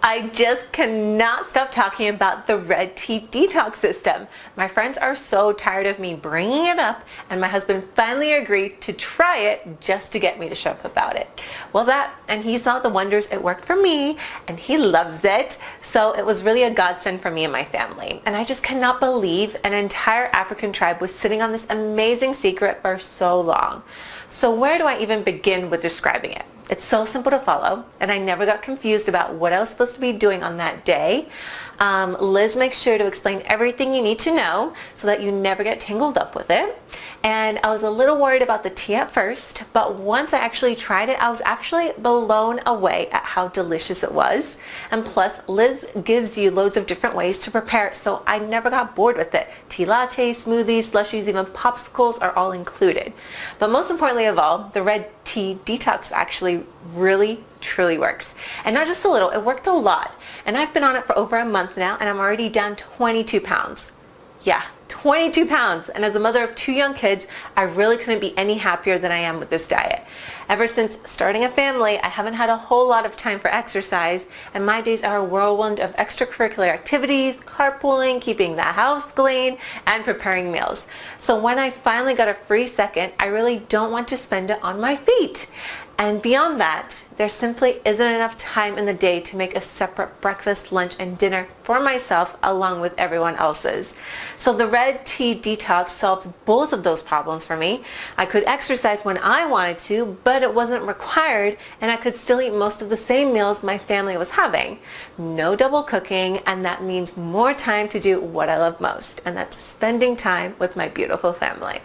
I just cannot stop talking about the Red Tea Detox system. My friends are so tired of me bringing it up, and my husband finally agreed to try it just to get me to shut up about it. Well, and he saw the wonders it worked for me, and he loves it. So it was really a godsend for me and my family. And I just cannot believe an entire African tribe was sitting on this amazing secret for so long. So where do I even begin with describing it? It's so simple to follow, and I never got confused about what I was supposed to be doing on that day. Liz makes sure to explain everything you need to know so that you never get tangled up with it. And I was a little worried about the tea at first, but once I actually tried it, I was actually blown away at how delicious it was. And plus, Liz gives you loads of different ways to prepare it, so I never got bored with it. Tea lattes, smoothies, slushies, even popsicles are all included. But most importantly of all, the Red Tea Detox actually really truly works. And not just a little, it worked a lot. And I've been on it for over a month now, and I'm already down 22 pounds. Yeah, 22 pounds. And as a mother of 2 young kids, I really couldn't be any happier than I am with this diet. Ever since starting a family, I haven't had a whole lot of time for exercise, and my days are a whirlwind of extracurricular activities, carpooling, keeping the house clean, and preparing meals. So when I finally got a free second, I really don't want to spend it on my feet. And beyond that, there simply isn't enough time in the day to make a separate breakfast, lunch, and dinner for myself along with everyone else's. So the Red Tea Detox solved both of those problems for me. I could exercise when I wanted to, but it wasn't required, and I could still eat most of the same meals my family was having. No double cooking, and that means more time to do what I love most, and that's spending time with my beautiful family.